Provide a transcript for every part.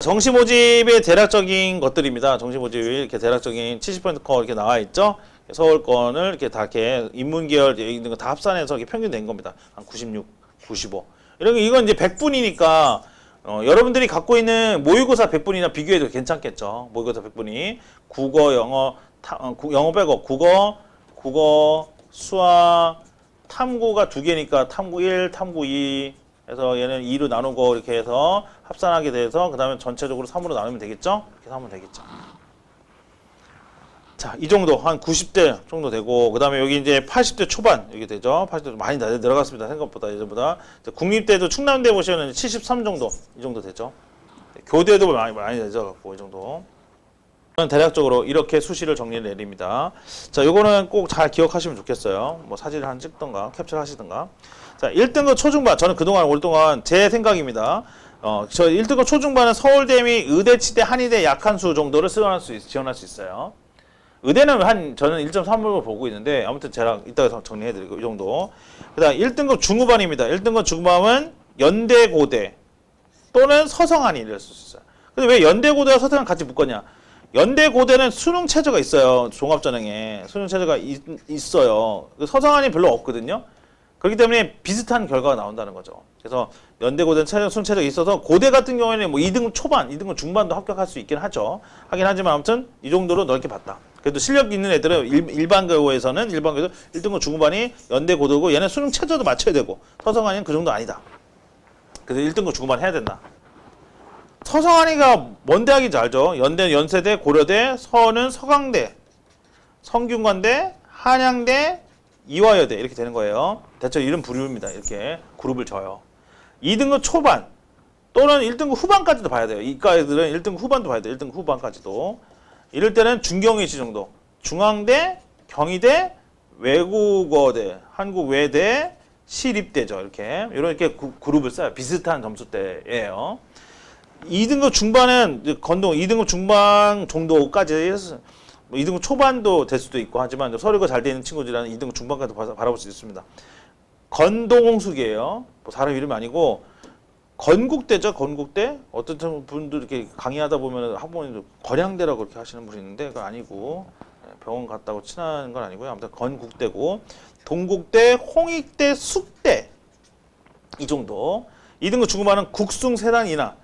정시 모집의 대략적인 것들입니다. 정시 모집이 이렇게 대략적인 70% 컷 이렇게 나와 있죠. 서울권을 이렇게 다 이렇게 인문계열 있는 거 다 합산해서 이렇게 평균 낸 겁니다. 한 96, 95. 이건 이제 100분이니까 여러분들이 갖고 있는 모의고사 100분이나 비교해도 괜찮겠죠. 모의고사 100분이 국어, 영어, 영어 빼고 국어, 수학, 탐구가 2개니까 탐구 1, 탐구 2. 그래서 얘는 2로 나누고 이렇게 해서 합산하게 돼서 그 다음에 전체적으로 3으로 나누면 되겠죠? 이렇게 하면 되겠죠. 자, 이 정도 한 90대 정도 되고 그 다음에 여기 이제 80대 초반 이렇게 되죠. 80대 많이 내려갔습니다. 생각보다 예전보다. 국립대도 충남대 보시면 73 정도 이 정도 되죠. 교대도 많이 내져갖고 이 정도. 대략적으로 이렇게 수시를 정리를 내립니다. 자, 요거는 꼭 잘 기억하시면 좋겠어요. 뭐 사진을 한 찍던가 캡처를 하시던가. 자, 1등급 초중반. 저는 그동안 오랫동안 제 생각입니다. 저 1등급 초중반은 서울대 및 의대치대 한의대 약한수 정도를 지원할 수 있어요. 의대는 저는 1.3으로 보고 있는데 아무튼 제가 이따가 정리해드리고 이 정도. 그 다음 1등급 중후반입니다. 1등급 중후반은 연대 고대 또는 서성한이 이럴 수 있어요. 근데 왜 연대 고대와 서성한 같이 묶었냐? 연대 고대는 수능 체제가 있어요. 종합전형에 수능 체제가 있어요. 서성한이 별로 없거든요. 그렇기 때문에 비슷한 결과가 나온다는 거죠. 그래서 연대 고대는 수능 체제가 있어서 고대 같은 경우에는 뭐 2등급 초반, 2등급 중반도 합격할 수 있긴 하죠. 하긴 하지만 아무튼 이 정도로 넓게 봤다. 그래도 실력 있는 애들은 일반고에서는 1등급 중후반이 연대 고대고 얘는 수능 체제도 맞춰야 되고 서성한이는 그 정도 아니다. 그래서 1등급 중후반 해야 된다. 서성한이가 뭔 대학인지 알죠? 연대는 연세대, 고려대, 서는 서강대, 성균관대, 한양대, 이화여대 이렇게 되는 거예요. 대체로 이런 부류입니다. 이렇게 그룹을 져요. 2등급 초반 또는 1등급 후반까지도 봐야 돼요. 이과 애들은 1등급 후반도 봐야 돼요. 1등급 후반까지도. 이럴 때는 중경외시 정도. 중앙대, 경희대, 외국어대, 한국외대, 시립대죠. 이렇게 그룹을 써요. 비슷한 점수대예요. 2등급 중반은 건동 2등급 중반 정도까지 해서 2등급 초반도 될 수도 있고 하지만 서류가 잘 되어 있는 친구들은 2등급 중반까지 바라볼 수 있습니다. 건동홍숙이에요. 뭐 사람 이름이 아니고 건국대죠. 건국대. 어떤 분들 이렇게 강의하다 보면 학부모님들 건양대라고 그렇게 하시는 분이 있는데 그건 아니고 병원 갔다고 친한 건 아니고요. 아무튼 건국대고 동국대, 홍익대, 숙대 이 정도. 2등급 중반은 국숭 세단 인하.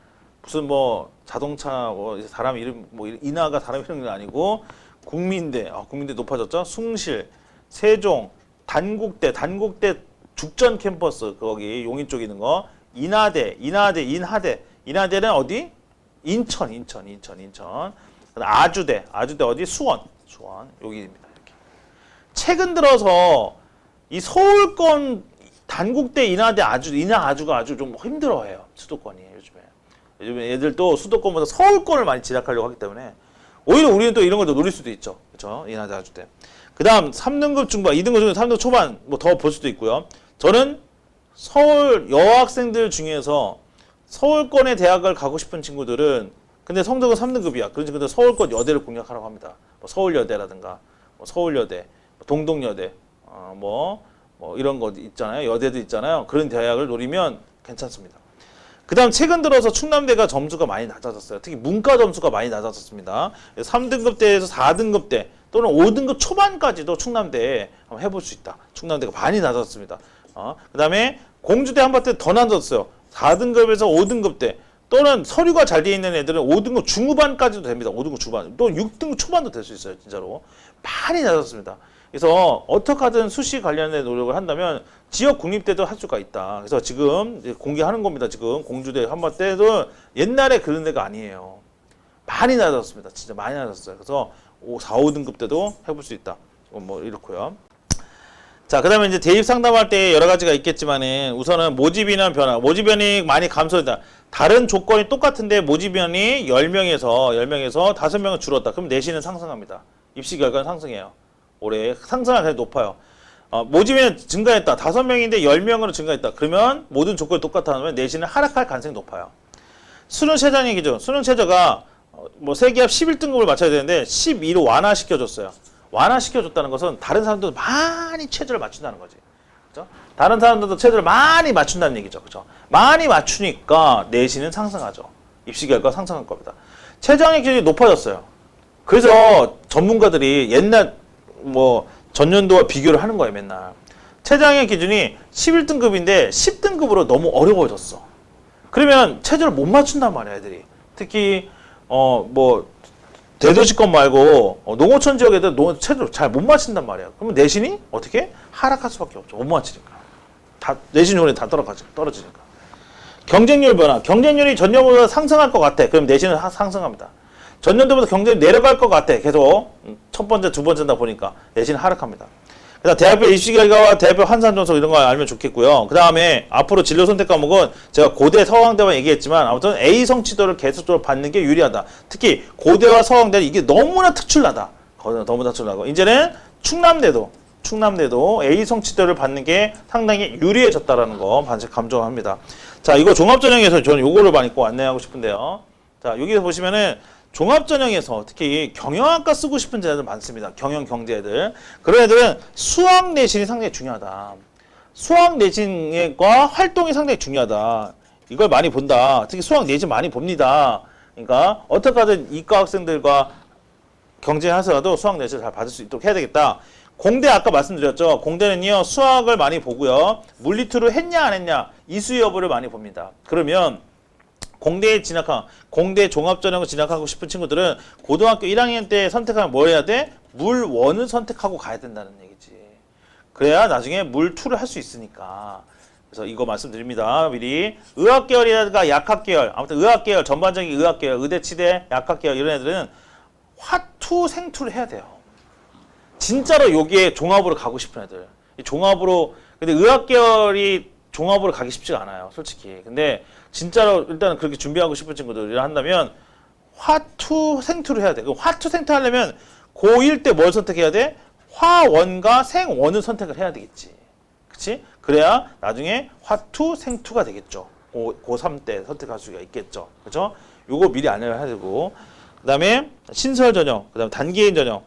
무슨 뭐 자동차 뭐 사람 이름 뭐 인하가 사람 이름이 아니고 국민대 국민대 높아졌죠. 숭실, 세종, 단국대 죽전 캠퍼스 거기 용인 쪽에 있는 거 인하대, 인하대는 어디? 인천. 아주대 어디? 수원 여기입니다. 이렇게. 최근 들어서 이 서울권 단국대, 인하대, 아주가 아주 좀 힘들어해요. 수도권이 요즘에 애들도 수도권보다 서울권을 많이 진학하려고 하기 때문에 오히려 우리는 또 이런 걸 더 노릴 수도 있죠. 그렇죠? 인하대, 아주대. 그 다음 3등급 중반, 2등급 중반, 3등급 초반 뭐 더 볼 수도 있고요. 저는 서울 여학생들 중에서 서울권의 대학을 가고 싶은 친구들은 근데 성적은 3등급이야. 그런 친구들 서울권 여대를 공략하라고 합니다. 뭐 서울여대라든가 뭐 서울여대, 동동여대, 뭐 이런 거 있잖아요. 여대도 있잖아요. 그런 대학을 노리면 괜찮습니다. 그 다음 최근 들어서 충남대가 점수가 많이 낮아졌어요. 특히 문과 점수가 많이 낮아졌습니다. 3등급대에서 4등급대 또는 5등급 초반까지도 충남대에 한번 해볼 수 있다. 충남대가 많이 낮아졌습니다. 그 다음에 공주대 한밭대 더 낮아졌어요. 4등급에서 5등급대 또는 서류가 잘 되어 있는 애들은 5등급 중후반까지도 됩니다. 5등급 중후반 또 6등급 초반도 될 수 있어요. 진짜로 많이 낮았습니다. 그래서 어떻게 하든 수시 관련된 노력을 한다면 지역 국립대도 할 수가 있다. 그래서 지금 공개하는 겁니다. 지금 공주대 한밭대도 옛날에 그런 데가 아니에요. 많이 낮았습니다. 진짜 많이 낮았어요. 그래서 4, 5등급 때도 해볼 수 있다. 뭐 이렇고요. 자, 그 다음에 이제 대입 상담할 때 여러 가지가 있겠지만은 우선은 모집인원 변화. 모집인원이 많이 감소했다. 다른 조건이 똑같은데 모집인원이 10명에서 5명은 줄었다. 그럼 내신은 상승합니다. 입시 결과는 상승해요. 올해 상승할 가능성이 높아요. 모집인원 증가했다. 5명인데 10명으로 증가했다. 그러면 모든 조건이 똑같다면 내신은 하락할 가능성이 높아요. 수능 최저의 기준. 수능 최저가 뭐 세기합 11등급을 맞춰야 되는데 12로 완화시켜줬어요. 완화시켜줬다는 것은 다른 사람들도 많이 최저를 맞춘다는 거지. 그렇죠? 다른 사람들도 최저를 많이 맞춘다는 얘기죠. 그렇죠? 많이 맞추니까 내신은 상승하죠. 입시 결과 상승할 겁니다. 최저학력 기준이 높아졌어요. 그래서 전문가들이 옛날 뭐 전년도와 비교를 하는 거예요, 맨날. 최저학력 기준이 11등급인데 10등급으로 너무 어려워졌어. 그러면 최저를 못 맞춘단 말이야, 애들이. 특히 뭐 대도시권 말고 농어촌 지역 애들 최저를 잘 못 맞춘단 말이야. 그러면 내신이 어떻게 하락할 수밖에 없죠. 못 맞추니까. 다 내신 요원이 다 떨어지니까. 경쟁률 변화. 경쟁률이 전년보다 상승할 것 같아. 그럼 내신은 상승합니다. 전년도보다 경쟁이 내려갈 것 같아. 계속 첫 번째, 두 번째다 보니까 내신은 하락합니다. 그다음 대학별 입시 결과와 대학별 환산 점수 이런 거 알면 좋겠고요. 그 다음에 앞으로 진로 선택 과목은 제가 고대, 서강대만 얘기했지만 아무튼 A 성취도를 계속적으로 받는 게 유리하다. 특히 고대와 서강대는 이게 너무나 특출나다. 너무나 특출나고 이제는 충남대도 A 성취도를 받는 게 상당히 유리해졌다라는 거 반드시 감정합니다. 자, 이거 종합전형에서 저는 요거를 많이 꼭 안내하고 싶은데요. 자, 여기서 보시면은 종합전형에서 특히 경영학과 쓰고 싶은 애들 많습니다. 경영 경제 애들. 그런 애들은 수학 내신이 상당히 중요하다. 수학 내신과 활동이 상당히 중요하다. 이걸 많이 본다. 특히 수학 내신 많이 봅니다. 그러니까 어떻게 하든 이과 학생들과 경쟁하서라도 수학 내신을 잘 받을 수 있도록 해야 되겠다. 공대 아까 말씀드렸죠. 공대는요 수학을 많이 보고요. 물리투를 했냐 안 했냐 이수 여부를 많이 봅니다. 그러면 공대 종합전형을 진학하고 싶은 친구들은 고등학교 1학년 때 선택하면 뭐 해야 돼? 물 1을 선택하고 가야 된다는 얘기지. 그래야 나중에 물 2를 할 수 있으니까. 그래서 이거 말씀드립니다. 미리. 의학계열이라든가 약학계열, 아무튼 의학계열, 전반적인 의학계열, 의대, 치대, 약학계열 이런 애들은 화투, 생투를 해야 돼요. 진짜로 여기에 종합으로 가고 싶은 애들. 종합으로, 근데 의학계열이 종합으로 가기 쉽지가 않아요. 솔직히. 근데 진짜로 일단은 그렇게 준비하고 싶은 친구들이 한다면 화투, 생투를 해야 돼. 화투, 생투 하려면 고1 때 뭘 선택해야 돼? 화원과 생원을 선택을 해야 되겠지. 그치? 그래야 나중에 화투, 생투가 되겠죠. 고3 때 선택할 수가 있겠죠. 그죠? 요거 미리 안내를 해야 되고. 그 다음에 신설 전형, 그 다음에 단기인 전형.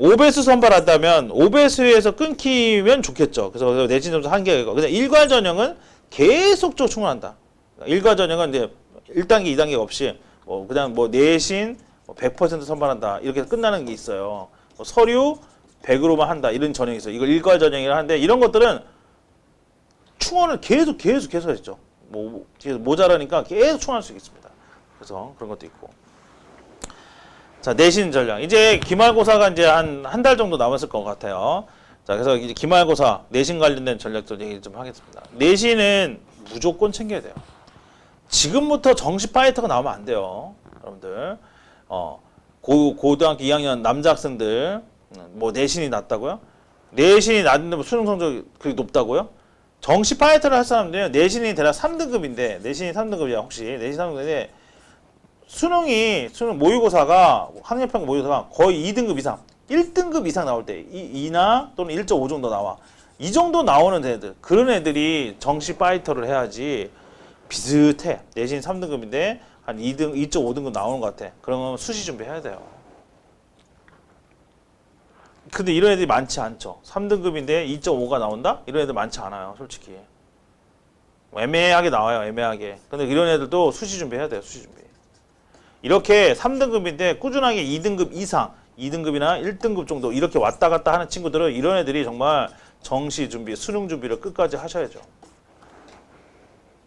5배수 선발한다면 5배수에서 끊기면 좋겠죠. 그래서 내신 점수 한계가 있고. 근데 일괄 전형은 계속적으로 충원한다. 일괄 전형은 이제 1단계, 2단계 없이 그냥 내신 100% 선발한다. 이렇게 끝나는 게 있어요. 서류 100으로만 한다. 이런 전형이 있어요. 이걸 일괄 전형이라 하는데 이런 것들은 충원을 계속 했죠. 모자라니까 계속 충원할 수 있습니다. 그래서 그런 것도 있고. 자, 내신 전략. 이제 기말고사가 이제 한 달 정도 남았을 것 같아요. 자, 그래서 이제 기말고사, 내신 관련된 전략들 얘기 좀 하겠습니다. 내신은 무조건 챙겨야 돼요. 지금부터 정시 파이터가 나오면 안 돼요. 여러분들. 고등학교 2학년 남자 학생들, 내신이 낮다고요? 내신이 낮은데 수능 성적이 그렇게 높다고요? 정시 파이터를 할 사람들은 내신이 대략 3등급인데, 내신이 3등급이야, 혹시. 내신 3등급인데, 수능 모의고사가 학력평가 모의고사가 거의 2등급 이상 1등급 이상 나올 때 2나 또는 1.5 정도 나와. 이 정도 나오는 애들 그런 애들이 정시 파이터를 해야지. 비슷해. 내신 3등급인데 한 2.5등급 나오는 것 같아. 그러면 수시 준비해야 돼요. 근데 이런 애들이 많지 않죠. 3등급인데 2.5가 나온다? 이런 애들 많지 않아요. 솔직히 애매하게 나와요. 애매하게. 근데 이런 애들도 수시 준비해야 돼요. 수시 준비. 이렇게 3등급인데 꾸준하게 2등급 이상, 2등급이나 1등급 정도 이렇게 왔다 갔다 하는 친구들은 이런 애들이 정말 정시 준비, 수능 준비를 끝까지 하셔야죠.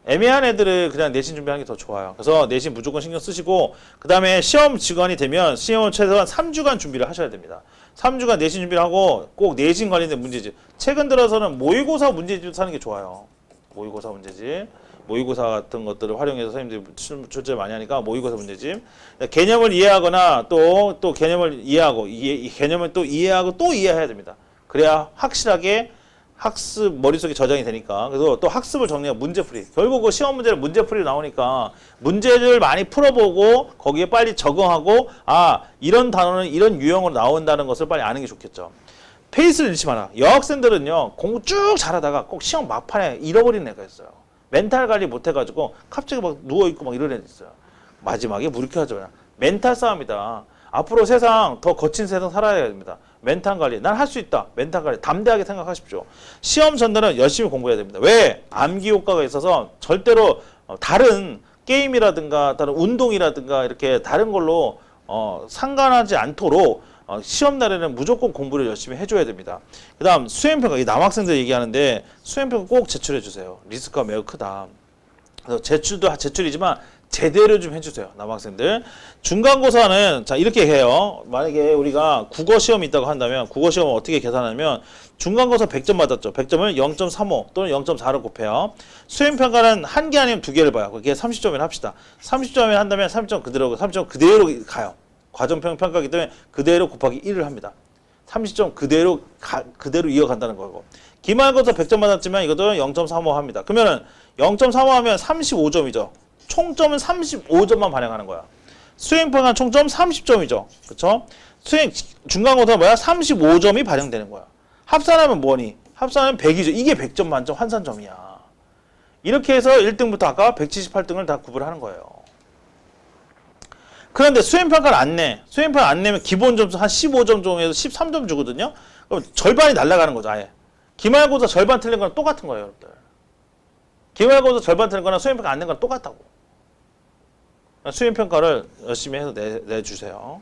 애매한 애들은 그냥 내신 준비하는 게 더 좋아요. 그래서 내신 무조건 신경 쓰시고 그 다음에 시험 기간이 되면 시험은 최소한 3주간 준비를 하셔야 됩니다. 3주간 내신 준비를 하고 꼭 내신 관련된 문제집. 최근 들어서는 모의고사 문제집 사는 게 좋아요. 모의고사 문제집. 모의고사 같은 것들을 활용해서 선생님들이 출제 많이 하니까 모의고사 문제집. 개념을 이해하거나 또 개념을 이해하고 이 개념을 또 이해하고 또 이해해야 됩니다. 그래야 확실하게 학습 머릿속에 저장이 되니까. 그래서 또 학습을 정리하고 문제풀이. 결국 그 시험 문제는 문제풀이 나오니까 문제를 많이 풀어보고 거기에 빨리 적응하고 이런 단어는 이런 유형으로 나온다는 것을 빨리 아는 게 좋겠죠. 페이스를 잃지 마라. 여학생들은요 공부 쭉 잘하다가 꼭 시험 막판에 잃어버리는 애가 있어요. 멘탈 관리 못 해가지고 갑자기 막 누워있고 막 이런 애들 있어요. 마지막에 무력해하죠. 멘탈 싸움이다. 앞으로 세상 더 거친 세상 살아야 됩니다. 멘탈 관리. 난 할 수 있다. 멘탈 관리. 담대하게 생각하십시오. 시험 전날은 열심히 공부해야 됩니다. 왜? 암기 효과가 있어서 절대로 다른 게임이라든가 다른 운동이라든가 이렇게 다른 걸로 상관하지 않도록 시험 날에는 무조건 공부를 열심히 해줘야 됩니다. 그 다음 수행평가, 이 남학생들 얘기하는데 수행평가 꼭 제출해 주세요. 리스크가 매우 크다. 그래서 제출도 제출이지만 제대로 좀 해주세요. 남학생들. 중간고사는 자 이렇게 해요. 만약에 우리가 국어 시험이 있다고 한다면 국어 시험을 어떻게 계산하냐면 중간고사 100점 받았죠. 100점을 0.35 또는 0.4로 곱해요. 수행평가는 한 개 아니면 두 개를 봐요. 그게 30점이라 합시다. 30점을 한다면 30점 그대로 가요. 과정평가이기 때문에 그대로 곱하기 1을 합니다. 30점 그대로 이어간다는 거고. 기말고사 100점 받았지만 이것도 0.35 합니다. 그러면은 0.35 하면 35점이죠. 총점은 35점만 반영하는 거야. 수행평가 총점 30점이죠. 그쵸? 중간고사 뭐야? 35점이 반영되는 거야. 합산하면 뭐니? 합산하면 100이죠. 이게 100점 만점 환산점이야. 이렇게 해서 1등부터 아까 178등을 다 구분하는 거예요. 그런데 수행평가를 안 내. 수행평가 안 내면 기본 점수 한 15점 정도에서 13점 주거든요. 그럼 절반이 날아가는 거죠. 아예. 기말고사 절반 틀린 거랑 똑같은 거예요. 여러분들. 기말고사 절반 틀린 거랑 수행평가 안 낸 거랑 똑같다고. 수행평가를 열심히 해서 내주세요.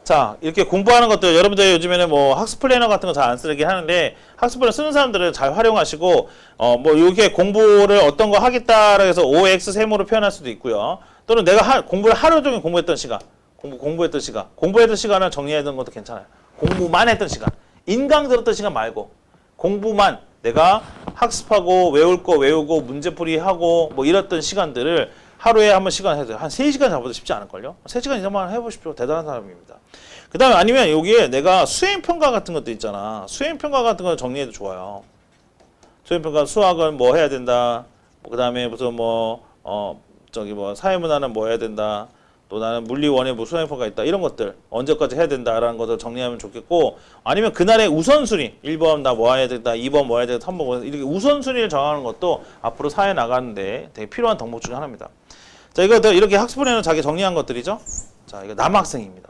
자, 이렇게 공부하는 것들, 여러분들 요즘에는 뭐 학습 플래너 같은 거 잘 안 쓰긴 하는데, 학습 플래너 쓰는 사람들은 잘 활용하시고, 뭐 이렇게 공부를 어떤 거 하겠다라 해서 OX 세모로 표현할 수도 있고요. 또는 내가 공부를 하루 종일 공부했던 시간, 공부했던 시간을 정리했던 것도 괜찮아요. 공부만 했던 시간, 인강 들었던 시간 말고, 공부만 내가 학습하고 외울 거 외우고 문제풀이하고 뭐 이랬던 시간들을 하루에 한 번 시간 해도 한 3시간 잡아도 쉽지 않을걸요? 3시간 이상만 해보십시오. 대단한 사람입니다. 그 다음에 아니면 여기에 내가 수행평가 같은 것도 있잖아. 수행평가 같은 거 정리해도 좋아요. 수행평가 수학은 뭐 해야 된다. 그 다음에 무슨 사회문화는 뭐 해야 된다. 또 나는 물리원에 뭐 수행평가 있다. 이런 것들 언제까지 해야 된다라는 것을 정리하면 좋겠고, 아니면 그날의 우선순위 1번 나 뭐 해야 된다, 2번 뭐 해야 된다, 3번 뭐 해야 된다, 이렇게 우선순위를 정하는 것도 앞으로 사회 나가는데 되게 필요한 덕목 중에 하나입니다. 자, 이거 이렇게 학습플래너 자기 정리한 것들이죠. 자, 이거 남학생입니다.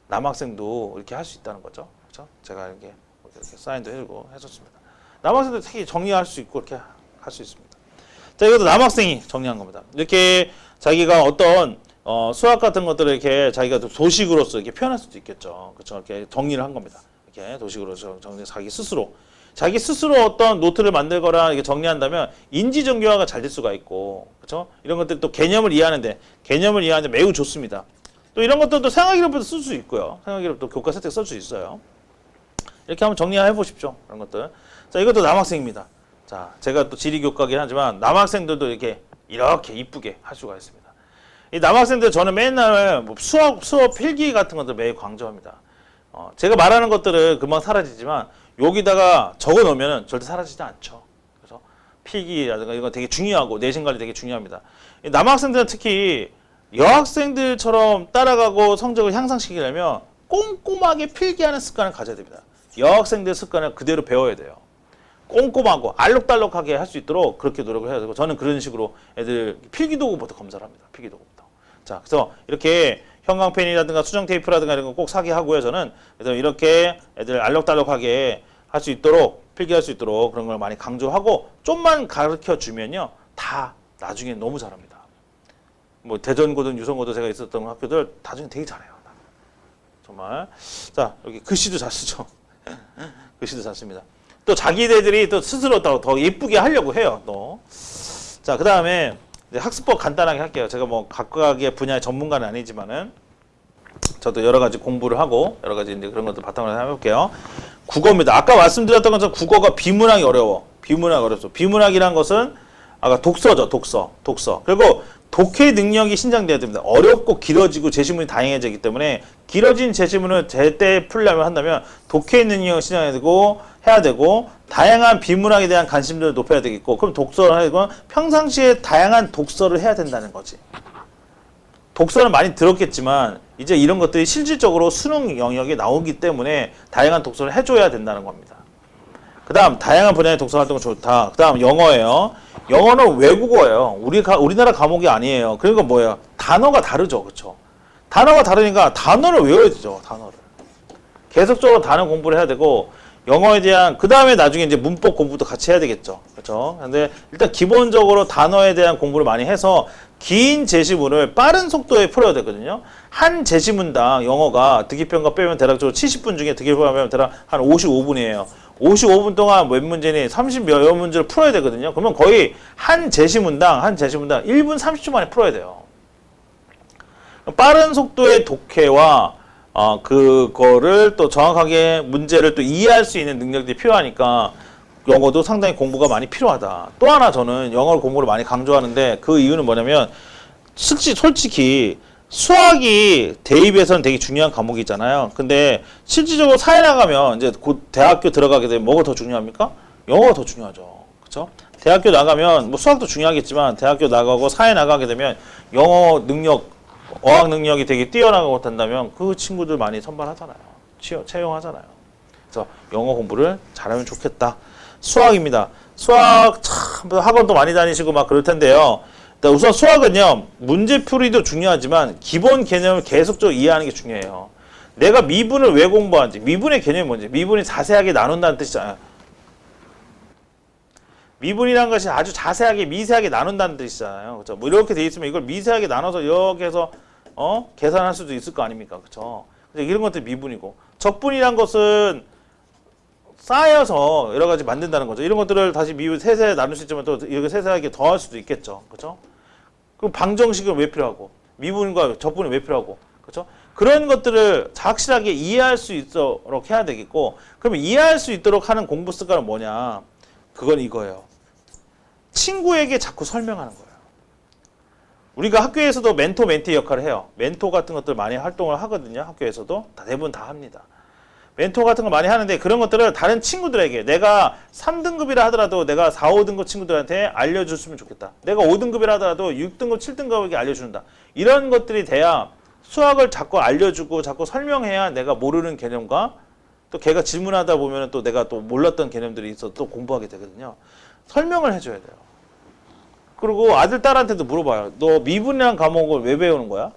남학생도 이렇게 할 수 있다는 거죠. 그렇죠? 제가 이렇게 사인도 해주고 해줬습니다. 남학생도 특히 정리할 수 있고 이렇게 할 수 있습니다. 자, 이것도 남학생이 정리한 겁니다. 이렇게 자기가 어떤 수학 같은 것들을 이렇게 자기가 도식으로서 이렇게 표현할 수도 있겠죠. 그렇죠? 이렇게 정리를 한 겁니다. 이렇게 도식으로서 자기 스스로 어떤 노트를 만들거나 이렇게 정리한다면 인지정교화가 잘 될 수가 있고, 그렇죠? 이런 것들 또 개념을 이해하는데 매우 좋습니다. 또 이런 것들도 생활기록부터 쓸 수 있고요. 생활기록도 교과서 때 쓸 수 있어요. 이렇게 한번 정리해 보십시오. 이런 것들. 자, 이것도 남학생입니다. 자, 제가 또 지리교과긴 하지만 남학생들도 이렇게 이쁘게 할 수가 있습니다. 이 남학생들 저는 맨날 뭐 수업 필기 같은 것들 매일 강조합니다. 제가 말하는 것들은 금방 사라지지만 여기다가 적어 놓으면 절대 사라지지 않죠. 그래서 필기라든가 이거 되게 중요하고 내신 관리 되게 중요합니다. 이 남학생들은 특히 여학생들처럼 따라가고 성적을 향상시키려면 꼼꼼하게 필기하는 습관을 가져야 됩니다. 여학생들 습관을 그대로 배워야 돼요. 꼼꼼하고 알록달록하게 할 수 있도록 그렇게 노력을 해야 되고, 저는 그런 식으로 애들 필기도구부터 검사를 합니다. 필기도구부터. 자, 그래서 이렇게 형광펜이라든가 수정 테이프라든가 이런 거 꼭 사게 하고요. 저는 그래서 이렇게 애들 알록달록하게 할 수 있도록, 필기할 수 있도록 그런 걸 많이 강조하고 좀만 가르쳐 주면요, 다 나중에 너무 잘합니다. 뭐 대전고등, 유성고등 제가 있었던 학교들 나중에 되게 잘해요. 정말. 자, 여기 글씨도 잘 쓰죠. 글씨도 잘 씁니다. 또 자기네들이 또 스스로 더 예쁘게 하려고 해요. 또. 자, 그 다음에 학습법 간단하게 할게요. 제가 뭐 각각의 분야의 전문가는 아니지만은 저도 여러 가지 공부를 하고 여러 가지 이제 그런 것들 바탕으로 해볼게요. 국어입니다. 아까 말씀드렸던 것처럼 국어가 비문학이 어려워. 비문학이 어렵죠. 비문학이란 것은 아까 독서죠. 독서. 그리고 독해 능력이 신장돼야 됩니다. 어렵고 길어지고 제시문이 다양해지기 때문에 길어진 제시문을 제때 풀려면 한다면 독해 능력을 해야 되고 다양한 비문학에 대한 관심도를 높여야 되겠고, 그럼 독서를 하고 평상시에 다양한 독서를 해야 된다는 거지. 독서는 많이 들었겠지만 이제 이런 것들이 실질적으로 수능 영역에 나오기 때문에 다양한 독서를 해줘야 된다는 겁니다. 그 다음 다양한 분야의 독서 활동은 좋다. 그 다음 영어예요. 영어는 외국어예요. 우리나라 과목이 아니에요. 그러니까 뭐예요? 단어가 다르죠. 그렇죠? 단어가 다르니까 단어를 외워야 되죠. 단어를. 계속적으로 단어 공부를 해야 되고, 영어에 대한 그 다음에 나중에 이제 문법 공부도 같이 해야 되겠죠. 그렇죠? 근데 일단 기본적으로 단어에 대한 공부를 많이 해서 긴 제시문을 빠른 속도에 풀어야 되거든요. 한 제시문당 영어가 듣기평가 빼면 대략적으로 70분 중에 듣기평가 빼면 대략 한 55분이에요. 55분 동안 몇 문제니 30여 문제를 풀어야 되거든요. 그러면 거의 한 제시문당 1분 30초 만에 풀어야 돼요. 빠른 속도의 독해와 그거를 또 정확하게 문제를 또 이해할 수 있는 능력들이 필요하니까 영어도 상당히 공부가 많이 필요하다. 또 하나 저는 영어 공부를 많이 강조하는데 그 이유는 뭐냐면 솔직히 수학이 대입에서는 되게 중요한 과목이잖아요. 근데 실질적으로 사회 나가면 이제 곧 대학교 들어가게 되면 뭐가 더 중요합니까? 영어가 더 중요하죠. 그렇죠? 대학교 나가면 뭐 수학도 중요하겠지만 대학교 나가고 사회 나가게 되면 영어 능력, 어학 능력이 되게 뛰어나고 한다면 그 친구들 많이 선발하잖아요. 채용하잖아요. 그래서 영어 공부를 잘하면 좋겠다. 수학입니다. 수학 참 학원도 많이 다니시고 막 그럴 텐데요. 우선 수학은요. 문제풀이도 중요하지만 기본 개념을 계속적으로 이해하는 게 중요해요. 내가 미분을 왜 공부하는지, 미분의 개념이 뭔지, 미분이 자세하게 나눈다는 뜻이잖아요. 미분이라는 것이 아주 자세하게 미세하게 나눈다는 뜻이잖아요. 그렇죠? 뭐 이렇게 돼 있으면 이걸 미세하게 나눠서 이렇게 해서 계산할 수도 있을 거 아닙니까? 그렇죠? 이런 것들이 미분이고, 적분이란 것은 쌓여서 여러 가지 만든다는 거죠. 이런 것들을 다시 미분 세세하게 나눌 수 있지만 또 이렇게 세세하게 더할 수도 있겠죠. 그렇죠? 그럼 방정식은 왜 필요하고, 미분과 적분이 왜 필요하고, 그렇죠? 그런 것들을 확실하게 이해할 수 있도록 해야 되겠고, 그러면 이해할 수 있도록 하는 공부 습관은 뭐냐? 그건 이거예요. 친구에게 자꾸 설명하는 거예요. 우리가 학교에서도 멘토, 멘티 역할을 해요. 멘토 같은 것들 많이 활동을 하거든요. 학교에서도 대부분 다 합니다. 멘토 같은 거 많이 하는데 그런 것들을 다른 친구들에게 내가 3등급이라 하더라도 내가 4, 5등급 친구들한테 알려줬으면 좋겠다. 내가 5등급이라 하더라도 6등급, 7등급에게 알려준다. 이런 것들이 돼야 수학을 자꾸 알려주고 자꾸 설명해야 내가 모르는 개념과 또 걔가 질문하다 보면 또 내가 또 몰랐던 개념들이 있어 또 공부하게 되거든요. 설명을 해줘야 돼요. 그리고 아들, 딸한테도 물어봐요. 너 미분이라는 과목을 왜 배우는 거야?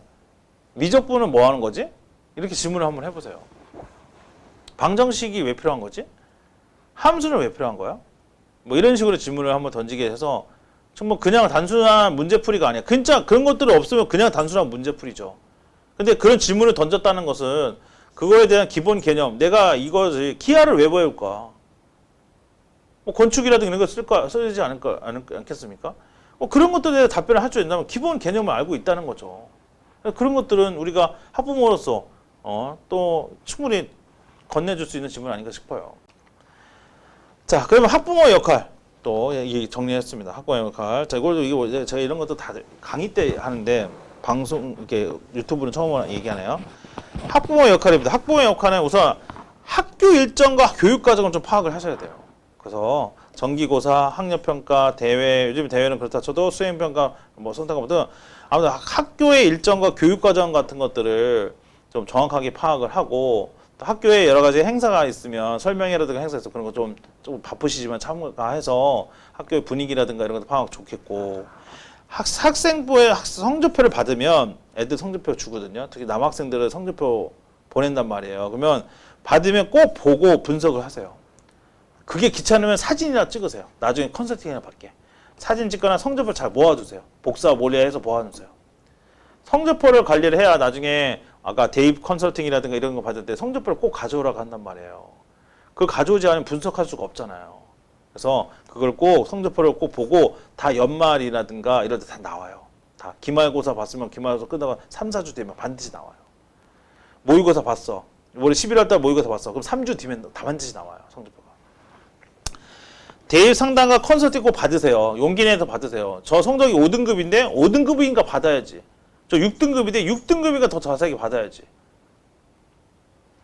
미적분은 뭐 하는 거지? 이렇게 질문을 한번 해보세요. 방정식이 왜 필요한 거지? 함수는 왜 필요한 거야? 뭐 이런 식으로 질문을 한번 던지게 해서 정말 그냥 단순한 문제풀이가 아니야. 진짜 그런 것들이 없으면 그냥 단순한 문제풀이죠. 근데 그런 질문을 던졌다는 것은 그거에 대한 기본 개념, 내가 이것을 기하를 왜 배울까? 뭐 건축이라든가 이런 거 쓰지 않겠습니까? 그런 것들에 대해 답변을 할 수 있다면 기본 개념을 알고 있다는 거죠. 그런 것들은 우리가 학부모로서 또 충분히 건네줄 수 있는 질문 아닌가 싶어요. 자, 그러면 학부모의 역할 또 정리했습니다. 학부모의 역할. 자, 이거 제가 이런 것도 다들 강의 때 하는데 방송 이렇게 유튜브는 처음 얘기하네요. 학부모의 역할입니다. 학부모의 역할은 우선 학교 일정과 교육 과정을 좀 파악을 하셔야 돼요. 그래서 정기고사, 학력평가, 대회, 요즘 대회는 그렇다 쳐도 수행평가, 뭐 성적평가 등 아무튼 학교의 일정과 교육 과정 같은 것들을 좀 정확하게 파악을 하고 또 학교에 여러 가지 행사가 있으면 설명회라든가 행사에서 그런 거 좀 바쁘시지만 참가해서 학교의 분위기라든가 이런 것도 파악 좋겠고 학생부의 성적표를 받으면 애들 성적표 주거든요. 특히 남학생들은 성적표 보낸단 말이에요. 그러면 받으면 꼭 보고 분석을 하세요. 그게 귀찮으면 사진이나 찍으세요. 나중에 컨설팅이나 받게. 사진 찍거나 성적표 잘 모아두세요. 복사 몰래해서 모아두세요. 성적표를 관리를 해야 나중에 아까 대입 컨설팅이라든가 이런 거 받을 때 성적표를 꼭 가져오라고 한단 말이에요. 그걸 가져오지 않으면 분석할 수가 없잖아요. 그래서 그걸 꼭 성적표를 꼭 보고 다 연말이라든가 이럴 때 다 나와요. 다 기말고사 봤으면 기말고사 끝나고 3, 4주 되면 반드시 나와요. 모의고사 봤어. 올해 11월 달 모의고사 봤어. 그럼 3주 뒤면 다 반드시 나와요. 성적표가. 대입 상담과 컨설팅 꼭 받으세요. 용기 내서 받으세요. 저 성적이 5등급인데 5등급인가 받아야지. 저 6등급인데 6등급인가 더 자세하게 받아야지.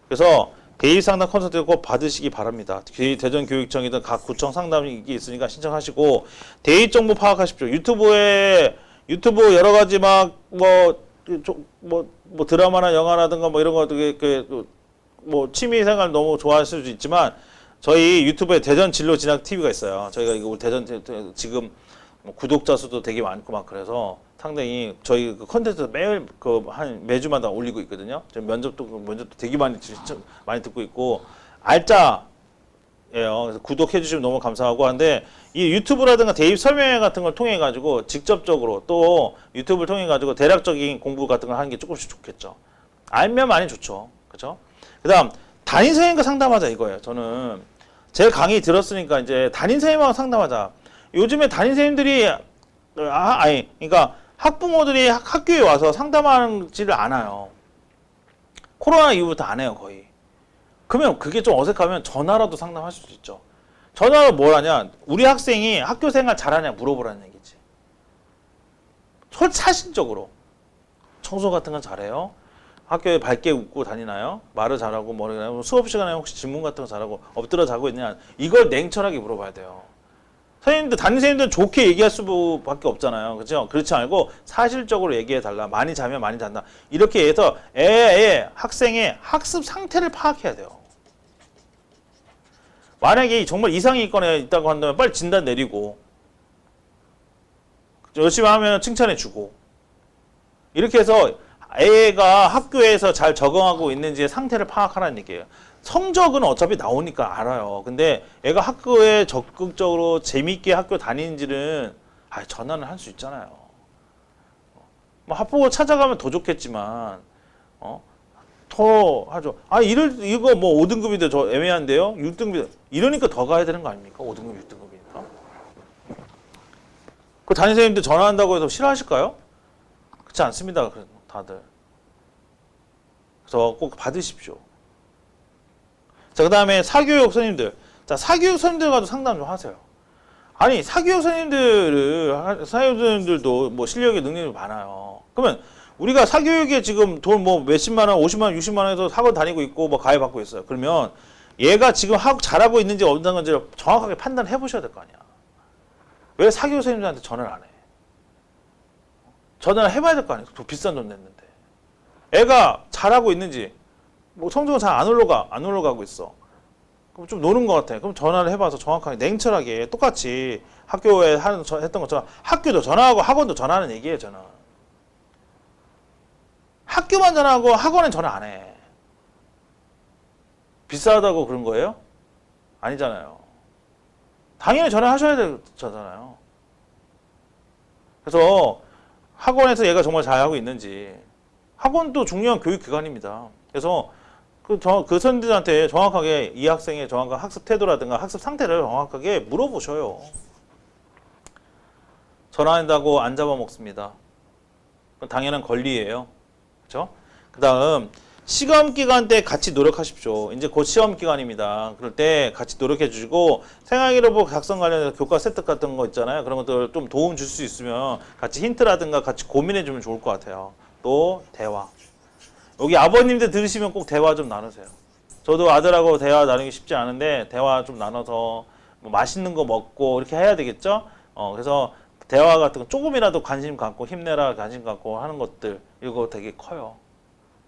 그래서 대입 상담 컨설팅 꼭 받으시기 바랍니다. 대전교육청이든 각 구청 상담이 있으니까 신청하시고 대입 정보 파악하십시오. 유튜브 여러 가지 막 뭐 드라마나 영화라든가 뭐 이런 거 뭐 취미생활 너무 좋아하실 수도 있지만 저희 유튜브에 대전 진로 진학 TV가 있어요. 저희가 이거 대전 지금 구독자 수도 되게 많고 막 그래서 상당히 저희 그 컨텐츠 매일 매주마다 올리고 있거든요. 면접도 되게 많이 듣고 있고 알짜 그래서 구독해 주시면 너무 감사하고 한데 이 유튜브라든가 대입 설명회 같은 걸 통해 가지고 직접적으로 또 유튜브를 통해 가지고 대략적인 공부 같은 걸 하는 게 조금씩 좋겠죠. 알면 많이 좋죠. 그죠? 그다음 담임 선생님과 상담하자 이거예요. 저는 제 강의 들었으니까 이제 담임 선생님하고 상담하자. 요즘에 담임 선생님들이 그러니까 학부모들이 학교에 와서 상담하지를 않아요. 코로나 이후부터 안 해요, 거의. 그러면 그게 좀 어색하면 전화라도 상담하실 수 있죠. 전화로 뭘 하냐? 우리 학생이 학교 생활 잘하냐 물어보라는 얘기지. 사실적으로. 청소 같은 건 잘해요? 학교에 밝게 웃고 다니나요? 말을 잘하고 뭐라고 수업 시간에 혹시 질문 같은 거 잘하고 엎드려 자고 있냐? 이걸 냉철하게 물어봐야 돼요. 선생님들, 담임 선생님들은 좋게 얘기할 수밖에 없잖아요. 그렇죠? 그렇지 않고 사실적으로 얘기해 달라. 많이 자면 많이 잔다. 이렇게 해서 학생의 학습 상태를 파악해야 돼요. 만약에 정말 이상이 있다고 한다면 빨리 진단 내리고 열심히 하면 칭찬해 주고 이렇게 해서 애가 학교에서 잘 적응하고 있는지의 상태를 파악하라는 얘기예요. 성적은 어차피 나오니까 알아요. 근데 애가 학교에 적극적으로 재밌게 학교 다니는지는 전화는 할 수 있잖아요. 뭐 학부모 찾아가면 더 좋겠지만 더 하죠. 이거 뭐 5등급인데 저 애매한데요? 6등급 이러니까 더 가야 되는 거 아닙니까? 5등급, 6등급이니까. 그 담임 선생님들 전화한다고 해서 싫어하실까요? 그렇지 않습니다. 다들. 그래서 꼭 받으십시오. 자, 그 다음에 사교육 선생님들. 자, 사교육 선생님들과도 상담 좀 하세요. 아니, 사교육 선생님들도 뭐 실력이 능력이 많아요. 그러면 우리가 사교육에 지금 돈 뭐 몇십만 원, 50만 원, 60만 원에서 학원 다니고 있고 뭐 가입 받고 있어요. 그러면 얘가 지금 잘하고 있는지 없는 건지를 정확하게 판단해 보셔야 될 거 아니야. 왜 사교육 선생님들한테 전화를 안 해? 전화를 해봐야 될 거 아니야. 더 비싼 돈 냈는데. 애가 잘하고 있는지, 뭐 성적은 잘 안 올라가고 있어. 그럼 좀 노는 것 같아. 그럼 전화를 해봐서 정확하게 냉철하게 똑같이 학교에 했던 것처럼 학교도 전화하고 학원도 전화하는 얘기예요. 저는. 학교만 전화하고 학원엔 전화 안 해. 비싸다고 그런 거예요? 아니잖아요. 당연히 전화하셔야 되잖아요. 그래서 학원에서 얘가 정말 잘하고 있는지, 학원도 중요한 교육기관입니다. 그래서 그 선생님들한테 정확하게 이 학생의 정확한 학습 태도라든가 학습 상태를 정확하게 물어보셔요. 전화한다고 안 잡아먹습니다. 그건 당연한 권리예요. 그렇죠? 그 다음 시험 기간 때 같이 노력하십시오. 이제 곧 시험 기간입니다. 그럴 때 같이 노력해 주시고 생활기록부 작성 관련해서 교과 세트 같은 거 있잖아요. 그런 것들 좀 도움 줄 수 있으면 같이 힌트라든가 같이 고민해 주면 좋을 것 같아요. 또 대화. 여기 아버님들 들으시면 꼭 대화 좀 나누세요. 저도 아들하고 대화 나누기 쉽지 않은데 대화 좀 나눠서 뭐 맛있는 거 먹고 이렇게 해야 되겠죠? 그래서 대화 같은 거 조금이라도 관심 갖고 힘내라 관심 갖고 하는 것들 이거 되게 커요.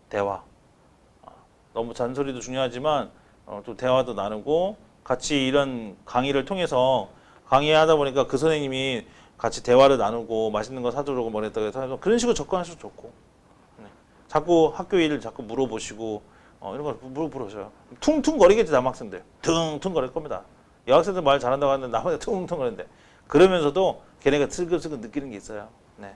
대화. 너무 잔소리도 중요하지만 또 대화도 나누고 같이 이런 강의를 통해서 강의하다 보니까 그 선생님이 같이 대화를 나누고 맛있는 거 사주려고 뭐랬다고 해서 그런 식으로 접근하셔도 좋고 자꾸 학교 일을 자꾸 물어보시고 이런 거 물어보셔요. 퉁퉁거리겠지 남학생들. 퉁퉁거릴 겁니다. 여학생들 말 잘한다고 하는데 남학생 퉁퉁거리는데 그러면서도 걔네가 슬금슬금 느끼는 게 있어요. 네.